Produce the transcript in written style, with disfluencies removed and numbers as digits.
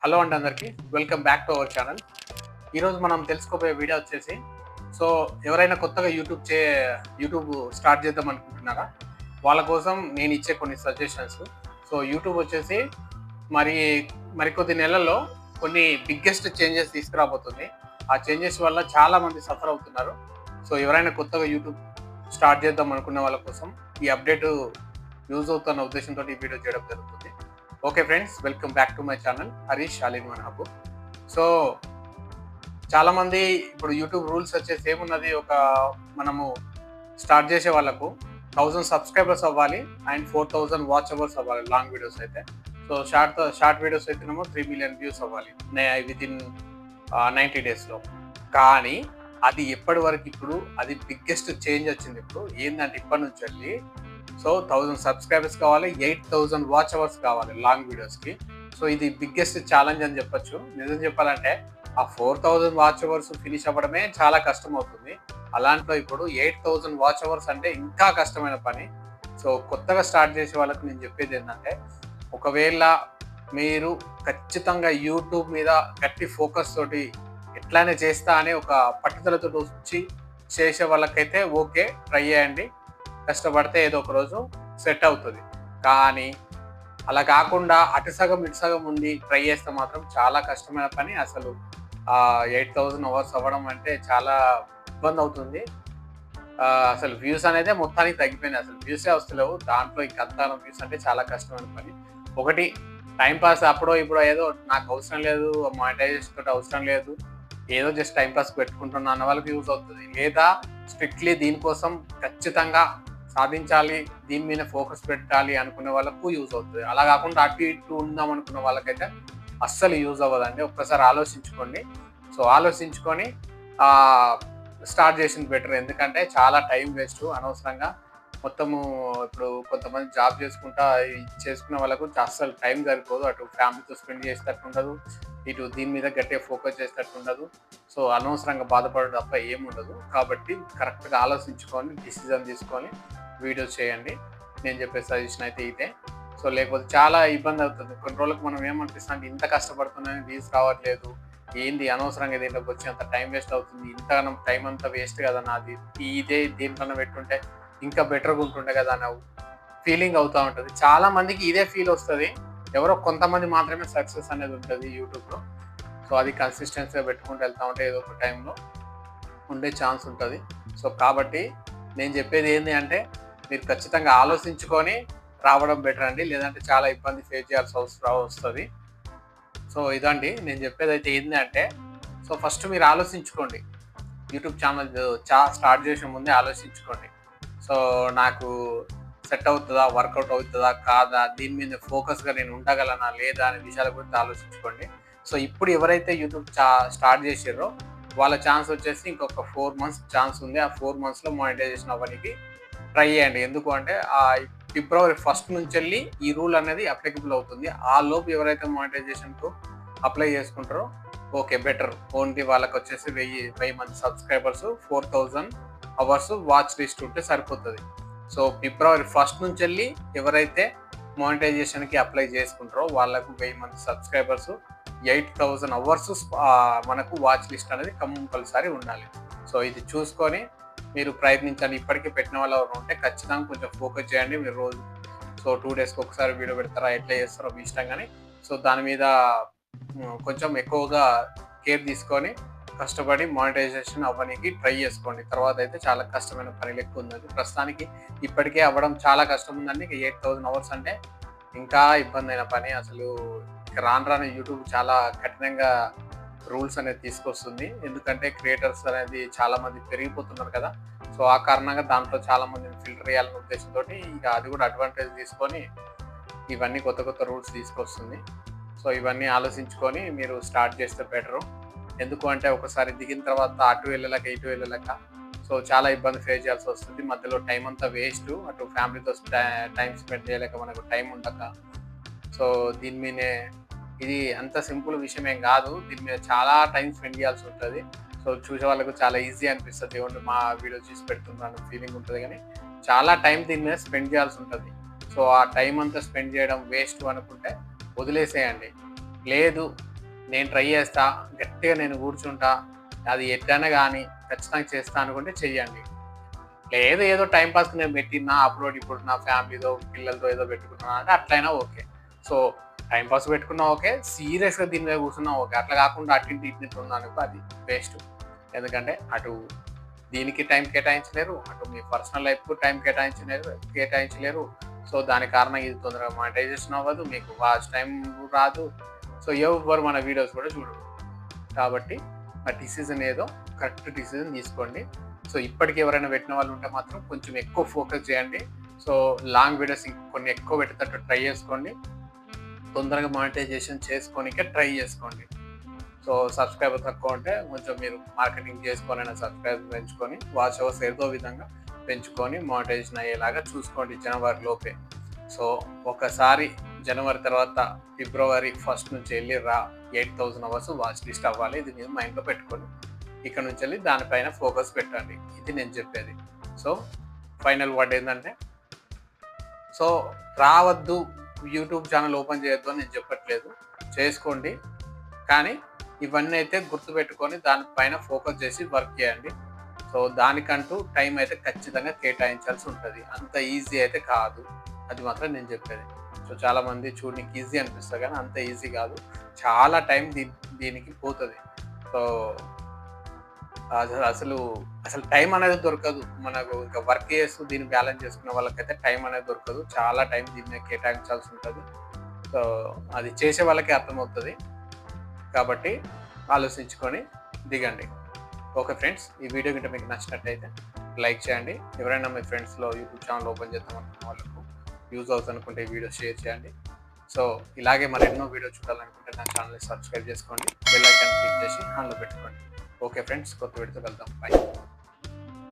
Hello అండి అందరికీ welcome back to our channel. ఈరోజు మనం తెలుసుకోబోయే వీడియో వచ్చేసి ఎవరైనా కొత్తగా యూట్యూబ్ స్టార్ట్ చేద్దాం అనుకుంటున్నారా వాళ్ళ కోసం నేను ఇచ్చే కొన్ని సజెషన్స్. యూట్యూబ్ వచ్చేసి మరి మరికొద్ది నెలల్లో కొన్ని బిగ్గెస్ట్ చేంజెస్ తీసుకురాబోతుంది. ఆ చేంజెస్ వల్ల చాలా మంది సఫర్ అవుతున్నారు. ఎవరైనా కొత్తగా యూట్యూబ్ స్టార్ట్ చేద్దాం అనుకున్న వాళ్ళ కోసం ఈ అప్డేట్ యూజ్ అవుతున్న ఉద్దేశంతో ఈ వీడియో చేయడం జరుగుతుంది. Okay friends, welcome back to my channel Harish అలీన్ మనహబు. సో చాలా మంది ఇప్పుడు యూట్యూబ్ రూల్స్ వచ్చేసి ఏమున్నది, మనము స్టార్ట్ చేసే వాళ్ళకు 1000 సబ్స్క్రైబర్స్ అవ్వాలి అండ్ 4000 వాచ్ అవర్స్ అవ్వాలి లాంగ్ వీడియోస్ అయితే. షార్ట్ వీడియోస్ అయితేనేమో 3 మిలియన్ వ్యూస్ అవ్వాలి విత్ ఇన్ 90 డేస్లో. కానీ అది ఎప్పటి వరకు ఇప్పుడు అది బిగ్గెస్ట్ చేంజ్ వచ్చింది. ఇప్పుడు ఏంటంటే ఇప్పటి నుంచి వెళ్ళి 1000 సబ్స్క్రైబర్స్ కావాలి, 8000 వాచ్ అవర్స్ కావాలి లాంగ్ వీడియోస్కి. ఇది బిగ్గెస్ట్ ఛాలెంజ్ అని చెప్పొచ్చు. నిజం చెప్పాలంటే ఆ 4000 వాచ్ అవర్స్ ఫినిష్ అవ్వడమే చాలా కష్టం అవుతుంది. అలాంటిలో ఇప్పుడు 8000 వాచ్ అవర్స్ అంటే ఇంకా కష్టమైన పని. కొత్తగా స్టార్ట్ చేసే వాళ్ళకి నేను చెప్పేది ఏంటంటే, ఒకవేళ మీరు ఖచ్చితంగా యూట్యూబ్ మీద గట్టి ఫోకస్ తోటి ఎట్లానే చేస్తా అనే ఒక పట్టుదలతో వచ్చి చేసే వాళ్ళకైతే ఓకే, ట్రై చేయండి. కష్టపడితే ఏదో ఒక రోజు సెట్ అవుతుంది. కానీ అలా కాకుండా అటు సగం ఇటు సగం ఉండి ట్రై చేస్తే మాత్రం చాలా కష్టమైన పని. అసలు 8000 అవర్స్ అవ్వడం అంటే చాలా ఇబ్బంది అవుతుంది. అసలు వ్యూస్ అనేది మొత్తానికి తగ్గిపోయినాయి. అసలు వ్యూసే వస్తలేవు. దాంట్లో ఇంకంతా వ్యూస్ అంటే చాలా కష్టమైన పని. ఒకటి టైంపాస్, అప్పుడో ఇప్పుడో ఏదో నాకు అవసరం లేదు, మానిటైజేషన్ తోటి అవసరం లేదు, ఏదో జస్ట్ టైంపాస్ పెట్టుకుంటున్నా అన్న వాళ్ళకి యూజ్ అవుతుంది. లేదా స్ట్రిక్ట్లీ దీనికోసం ఖచ్చితంగా సాధించాలి, దీని మీద ఫోకస్ పెట్టాలి అనుకునే వాళ్ళకు యూజ్ అవుతుంది. అలా కాకుండా అటు ఇటు ఉందాం అనుకున్న వాళ్ళకైతే అస్సలు యూజ్ అవ్వదండి. ఒక్కసారి ఆలోచించుకోండి. ఆలోచించుకొని స్టార్ట్ చేసింది బెటర్. ఎందుకంటే చాలా టైం వేస్ట్ అనవసరంగా. మొత్తము ఇప్పుడు కొంతమంది జాబ్ చేసుకునే వాళ్ళకు అస్సలు టైం సరిపోదు. అటు ఫ్యామిలీతో స్పెండ్ చేసేటట్టు ఉండదు, ఇటు దీని మీద గట్టిగా ఫోకస్ చేసేటట్టు ఉండదు. అనవసరంగా బాధపడడం తప్ప ఏముండదు. కాబట్టి కరెక్ట్గా ఆలోచించుకొని డిసిజన్ తీసుకొని వీడియోస్ చేయండి. నేను చెప్పే సజెషన్ అయితే ఇదే. లేకపోతే చాలా ఇబ్బంది అవుతుంది. కొన్ని రోజులకు మనం ఏమనిపిస్తుంది అంటే, ఇంత కష్టపడుతున్నాను వ్యూస్ రావట్లేదు, ఏంది అనవసరంగా దీంట్లోకి వచ్చి అంత టైం వేస్ట్ అవుతుంది, ఇంతగానం టైం అంతా వేస్ట్ కదా నాది, ఇదే దీంట్లోనే పెట్టుంటే ఇంకా బెటర్గా ఉంటుండే కదా అన్న ఫీలింగ్ అవుతూ ఉంటుంది. చాలా మందికి ఇదే ఫీల్ వస్తుంది. ఎవరో కొంతమంది మాత్రమే సక్సెస్ అనేది ఉంటుంది యూట్యూబ్లో. అది కన్సిస్టెన్సీగా పెట్టుకుంటూ వెళ్తూ ఉంటే ఏదో ఒక టైంలో ఉండే ఛాన్స్ ఉంటుంది. కాబట్టి నేను చెప్పేది ఏంటి అంటే, మీరు ఖచ్చితంగా ఆలోచించుకొని రావడం బెటర్ అండి. లేదంటే చాలా ఇబ్బంది ఫేస్ చేయాల్సి వస్తుంది. ఇదండి నేను చెప్పేది అయితే ఏంటి అంటే, ఫస్ట్ మీరు ఆలోచించుకోండి. యూట్యూబ్ ఛానల్ స్టార్ట్ చేసే ముందే ఆలోచించుకోండి. నాకు సెట్ అవుతుందా, వర్కౌట్ అవుతుందా కాదా, దీని మీద ఫోకస్గా నేను ఉండగలనా లేదా అనే విషయాల గురించి ఆలోచించుకోండి. ఇప్పుడు ఎవరైతే యూట్యూబ్ స్టార్ట్ చేసారో వాళ్ళ ఛాన్స్ వచ్చేసి ఇంకొక 4 months ఛాన్స్ ఉంది. ఆ 4 monthsలో మానిటైజేషన్ అవ్వడానికి ట్రై చేయండి. ఎందుకు అంటే February 1st నుంచి వెళ్ళి ఈ రూల్ అనేది అప్లికబుల్ అవుతుంది. ఆ లోపు ఎవరైతే మానిటైజేషన్కు అప్లై చేసుకుంటారో ఓకే, బెటర్. ఓన్లీ వాళ్ళకి వచ్చేసి 1000 మంది సబ్స్క్రైబర్స్, 4000 అవర్స్ వాచ్ లిస్ట్ ఉంటే సరిపోతుంది. February 1st నుంచి వెళ్ళి ఎవరైతే మానిటైజేషన్కి అప్లై చేసుకుంటారో వాళ్ళకు 1000 మంది సబ్స్క్రైబర్స్, 8000 అవర్స్ మనకు వాచ్ లిస్ట్ అనేది కంపల్సరీ ఉండాలి. ఇది చూసుకొని మీరు ప్రయత్నించండి. ఇప్పటికీ పెట్టిన వాళ్ళు ఎవరు ఉంటే ఖచ్చితంగా కొంచెం ఫోకస్ చేయండి. మీరు రోజు 2 డేస్కి ఒకసారి వీడియో పెడతారా, ఎట్లా చేస్తారో మీ ఇష్టం. కానీ దాని మీద కొంచెం ఎక్కువగా కేర్ తీసుకొని కష్టపడి మానిటైజేషన్ అవ్వడానికి ట్రై చేసుకోండి. తర్వాత అయితే చాలా కష్టమైన పని లెక్క ఉందండి. ప్రస్తుతానికి ఇప్పటికే అవ్వడం చాలా కష్టం ఉందండి. 8000 అవర్స్ అంటే ఇంకా ఇబ్బంది అయిన పని. అసలు రాను యూట్యూబ్ చాలా కఠినంగా రూల్స్ అనేది తీసుకొస్తుంది. ఎందుకంటే క్రియేటర్స్ అనేది చాలా మంది పెరిగిపోతున్నారు కదా. ఆ కారణంగా దాంట్లో చాలా మందిని ఫిల్టర్ చేయాలనే ఉద్దేశంతో ఇక అది కూడా అడ్వాంటేజ్ తీసుకొని ఇవన్నీ కొత్త రూల్స్ తీసుకొస్తుంది. ఇవన్నీ ఆలోచించుకొని మీరు స్టార్ట్ చేస్తే బెటరు. ఎందుకు అంటే ఒకసారి దిగిన తర్వాత అటు వెళ్ళలేక ఇటు వెళ్ళలేక చాలా ఇబ్బంది ఫేస్ చేయాల్సి వస్తుంది. మధ్యలో టైం అంతా వేస్ట్. అటు ఫ్యామిలీతో టైం స్పెండ్ చేయలేక మనకు టైం ఉండక. దీని మీదే ఇది అంత సింపుల్ విషయం ఏం కాదు. దీని మీద చాలా టైం స్పెండ్ చేయాల్సి ఉంటుంది. చూసే వాళ్ళకు చాలా ఈజీ అనిపిస్తుంది, ఏమంటే మా వీడియో చూసి పెడుతున్నాను ఫీలింగ్ ఉంటుంది. కానీ చాలా టైం దీని మీద స్పెండ్ చేయాల్సి ఉంటుంది. ఆ టైం అంతా స్పెండ్ చేయడం వేస్ట్ అనుకుంటే వదిలేసేయండి. లేదు నేను ట్రై చేస్తా, గట్టిగా నేను కూర్చుంటా, అది ఎట్లైనా కానీ ఖచ్చితంగా చేస్తా అనుకుంటే చెయ్యండి. లేదు ఏదో టైంపాస్కి నేను పెట్టినా అప్లోడ్ ఇప్పుడు నా ఫ్యామిలీతో పిల్లలతో ఏదో పెట్టుకున్నా అంటే అట్లయినా ఓకే. సో టైంపాస్ పెట్టుకున్నా ఓకే, సీరియస్గా దీని మీద కూర్చున్నా ఓకే. అట్లా కాకుండా అటు ఇటు ఉన్నాను అది వేస్ట్. ఎందుకంటే అటు దీనికి టైం కేటాయించలేరు, అటు మీ పర్సనల్ లైఫ్కు టైం కేటాయించలేరు. సో దాని కారణం ఇది తొందరగా మానిటైజేషన్ అవ్వదు, మీకు వాచ్ టైం రాదు. సో ఎవరు మన వీడియోస్ కూడా చూడరు. కాబట్టి ఆ డిసిజన్ ఏదో కరెక్ట్ డిసిజన్ తీసుకోండి. సో ఇప్పటికి ఎవరైనా పెట్టిన వాళ్ళు ఉంటే మాత్రం కొంచెం ఎక్కువ ఫోకస్ చేయండి. సో లాంగ్ వీడియోస్ కొన్ని ఎక్కువ పెట్టేటట్టు ట్రై చేసుకోండి. తొందరగా మానిటైజేషన్ చేసుకోనికే ట్రై చేసుకోండి. సో సబ్స్క్రైబర్ తక్కువ ఉంటే కొంచెం మీరు మార్కెటింగ్ చేసుకోవాలన్నా సబ్స్క్రైబర్ పెంచుకొని వాచ్ అవర్స్ ఏదో విధంగా పెంచుకొని మానిటైజేషన్ అయ్యేలాగా చూసుకోండి జనవరి లోపే. సో ఒకసారి జనవరి తర్వాత ఫిబ్రవరి 1 నుంచి వెళ్ళి 8,000 అవర్స్ వాచ్ లిస్ట్ అవ్వాలి. ఇది మీరు మైండ్లో పెట్టుకోండి. ఇక్కడ నుంచి వెళ్ళి దానిపైన ఫోకస్ పెట్టండి. ఇది నేను చెప్పేది. సో ఫైనల్ వర్డ్ ఏంటంటే, సో రావద్దు యూట్యూబ్ ఛానల్ ఓపెన్ చేయొద్దు అని నేను చెప్పట్లేదు, చేసుకోండి. కానీ ఇవన్నీ అయితే గుర్తుపెట్టుకొని దానిపైన ఫోకస్ చేసి వర్క్ చేయండి. సో దానికంటూ టైం అయితే ఖచ్చితంగా కేటాయించాల్సి ఉంటుంది. అంత ఈజీ అయితే కాదు, అది మాత్రం నేను చెప్పేది. సో చాలామంది చూడడానికి ఈజీ అనిపిస్తుంది కానీ అంత ఈజీ కాదు, చాలా టైం దీనికి పోతుంది. సో అసలు టైం అనేది దొరకదు మనకు. ఇంకా వర్క్ చేస్తూ దీన్ని బ్యాలెన్స్ చేసుకునే వాళ్ళకైతే టైం అనేది దొరకదు, చాలా టైం దీన్ని కేటాయించాల్సి ఉంటుంది. సో అది చేసే వాళ్ళకి అర్థమవుతుంది. కాబట్టి ఆలోచించుకొని దిగండి. ఓకే ఫ్రెండ్స్, ఈ వీడియో గిట్ట మీకు నచ్చినట్టయితే లైక్ చేయండి. ఎవరైనా మీ ఫ్రెండ్స్లో యూట్యూబ్ ఛానల్ ఓపెన్ చేద్దాం అనుకున్న వాళ్ళకు యూజ్ అవుతుంది అనుకుంటే ఈ వీడియో షేర్ చేయండి. సో ఇలాగే మరెన్నో వీడియో చూడాలనుకుంటే నా ఛానల్ని సబ్స్క్రైబ్ చేసుకోండి, బెల్ ఐకాన్ క్లిక్ చేసి ఆన్లో పెట్టుకోండి. ఓకే ఫ్రెండ్స్, కొత్త వీడియోతో వెళ్దాం. బాయ్.